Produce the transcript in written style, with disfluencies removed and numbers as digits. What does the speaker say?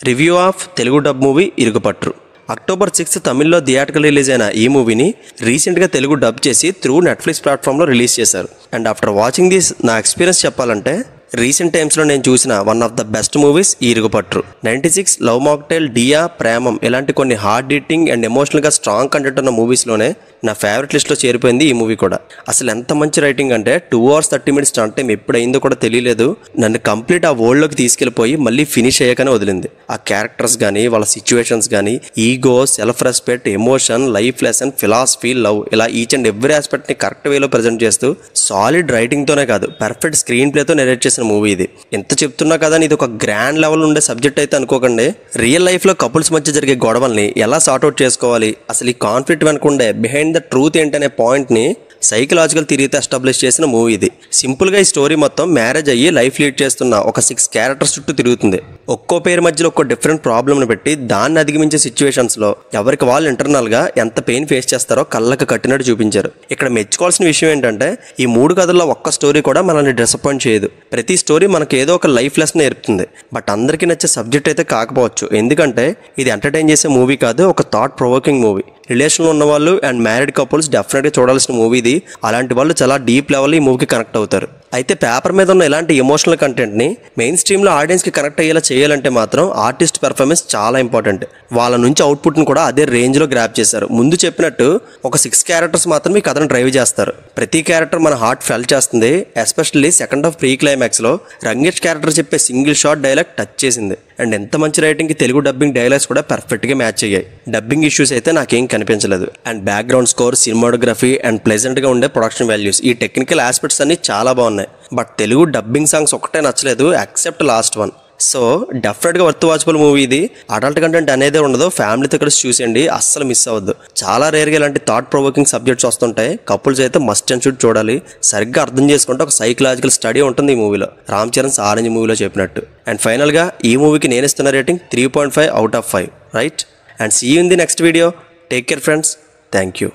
Review of Telugu dub movie Irugupattu. October 6 తమిళ్లో theatrical release అయిన ఈ మూవీని రీసెంట్గా తెలుగు డబ్ చేసి త్రూ నెట్ఫ్లిక్స్ ప్లాట్ఫామ్లో రిలీజ్ చేశారు. అండ్ ఆఫ్టర్ వాచింగ్ దిస్ నా ఎక్స్పీరియన్స్ చెప్పాలంటే రీసెంట్ టైమ్స్లో నేను చూసిన one of the best movies ఈ ఇరుగుపట్టు. 96, లవ్ మాక్టైల్, డియా, ప్రేమం ఇలాంటి కొన్ని హార్డ్ హిట్టింగ్ అండ్ ఎమోషనల్గా స్ట్రాంగ్ కంటెంట్ ఉన్న మూవీస్లోనే నా ఫేవరెట్ లిస్ట్లో చేరిపోయింది ఈ మూవీ కూడా. అసలు ఎంత మంచి రైటింగ్ అంటే 2 hours 30 minutes రన్ టైం ఎప్పుడైందో కూడా తెలియలేదు. నన్ను కంప్లీట్ ఆ వరల్డ్లోకి తీసుకెళ్ళిపోయి మళ్ళీ ఫినిష్ అయ్యాకనే వదిలింది. ఆ క్యారెక్టర్స్ కానీ వాళ్ళ సిచ్యువేషన్స్ కానీ ego, self respect, emotion, life lesson, philosophy, love ఇలా ఈచ్ అండ్ ఎవ్రీ ఆస్పెక్ట్ని కరెక్ట్ వేలో ప్రజెంట్ చేస్తూ సాలిడ్ రైటింగ్తోనే కాదు పర్ఫెక్ట్ స్క్రీన్ ప్లేతో నెరేట్ చేసిన మూవీ ఇది. ఎంత చెప్తున్నా కదా ఇది ఒక గ్రాండ్ లెవెల్ ఉండే సబ్జెక్ట్ అయితే అనుకోకండి. రియల్ లైఫ్లో కపుల్స్ మధ్య జరిగే గొడవల్ని ఎలా సార్ట్అవుట్ చేసుకోవాలి, అసలు ఈ కాన్ఫ్లిక్ట్ వెనకుండే బిహైండ్ ద ట్రూత్ ఏంటనే పాయింట్ని సైకలాజికల్ థియరీతో ఎస్టాబ్లిష్ చేసిన మూవీ ఇది. సింపుల్గా ఈ స్టోరీ మొత్తం మ్యారేజ్ అయ్యి లైఫ్ లీడ్ చేస్తున్న ఒక 6 క్యారెక్టర్స్ చుట్టూ తిరుగుతుంది. ఒక్కో పేరు మధ్యలో ఒక్కో డిఫరెంట్ ప్రాబ్లమ్ని పెట్టి దాన్ని అధిగమించే సిచ్యువేషన్స్లో ఎవరికి వాళ్ళు ఇంటర్నల్గా ఎంత పెయిన్ ఫేస్ చేస్తారో కళ్ళకు కట్టినట్టు చూపించారు. ఇక్కడ మెచ్చుకోవాల్సిన విషయం ఏంటంటే ఈ 3 కథల్లో ఒక్క స్టోరీ కూడా మనల్ని డిసప్పాయింట్ చేయదు. ప్రతి స్టోరీ మనకు ఏదో ఒక లైఫ్ లెసన్ నేర్పుతుంది. బట్ అందరికీ నచ్చే సబ్జెక్ట్ అయితే కాకపోవచ్చు, ఎందుకంటే ఇది ఎంటర్టైన్ చేసే మూవీ కాదు, ఒక థాట్ ప్రొవోకింగ్ మూవీ. రిలేషన్లో ఉన్న వాళ్ళు అండ్ మ్యారీడ్ కపుల్స్ డెఫినెట్గా చూడాల్సిన మూవీ ఇది. అలాంటి వాళ్ళు చాలా డీప్ లెవెల్ ఈ మూవీకి కనెక్ట్ అవుతారు. అయితే పేపర్ మీద ఉన్న ఇలాంటి ఎమోషనల్ కంటెంట్ని మెయిన్ స్ట్రీమ్లో ఆడియన్స్కి కనెక్ట్ అయ్యేలా చేయాలంటే మాత్రం ఆర్టిస్ట్ పెర్ఫార్మెన్స్ చాలా ఇంపార్టెంట్. వాళ్ళ నుంచి అవుట్పుట్ని కూడా అదే రేంజ్లో గ్రాప్ చేశారు. ముందు చెప్పినట్టు ఒక 6 క్యారెక్టర్స్ మాత్రం ఈ కథను డ్రైవ్ చేస్తారు. ప్రతి క్యారెక్టర్ మన హార్ట్ ఫెల్ చేస్తుంది. ఎస్పెషల్లీ సెకండ్ హాఫ్ ప్రీ క్లైమాక్స్లో రంగేష్ క్యారెక్టర్ చెప్పే సింగిల్ షాట్ డైలాగ్ టచ్ చేసింది. అండ్ ఎంత మంచి రైటింగ్కి తెలుగు డబ్బింగ్ డైలాగ్స్ కూడా పర్ఫెక్ట్గా మ్యాచ్ అయ్యాయి. డబ్బింగ్ ఇష్యూస్ అయితే నాకేం కనిపించలేదు. And background score, cinematography and ప్లెజెంట్గా ఉండే ప్రొడక్షన్ వాల్యూస్, ఈ టెక్నికల్ ఆస్పెక్ట్స్ అన్ని చాలా బాగున్నాయి. బట్ తెలుగు డబ్బింగ్ సాంగ్స్ ఒకటే నచ్చలేదు, ఎక్సెప్ట్ లాస్ట్ వన్. సో డెఫినెట్గా వర్త్ వాచబుల్ మూవీ ఇది. అడల్ట్ కంటెంట్ అనేదే ఉండదు, ఫ్యామిలీతో కలిసి చూసేయండి, అస్సలు మిస్ అవ్వద్దు. చాలా రేర్గా ఇలాంటి థాట్ ప్రొవోకింగ్ సబ్జెక్ట్స్ వస్తుంటాయి. కపుల్స్ అయితే మస్ట్ అండ్ షుడ్ చూడాలి. సరిగ్గా అర్థం చేసుకుంటే ఒక సైకలాజికల్ స్టడీ ఉంటుంది ఈ మూవీలో, రామ్ చరణ్ ఆరెంజ్ మూవీలో చెప్పినట్టు. అండ్ ఫైనల్గా ఈ మూవీకి నేను ఇస్తున్న rating 3.5 out of 5, right? And see you in the next video. Take care friends. Thank you.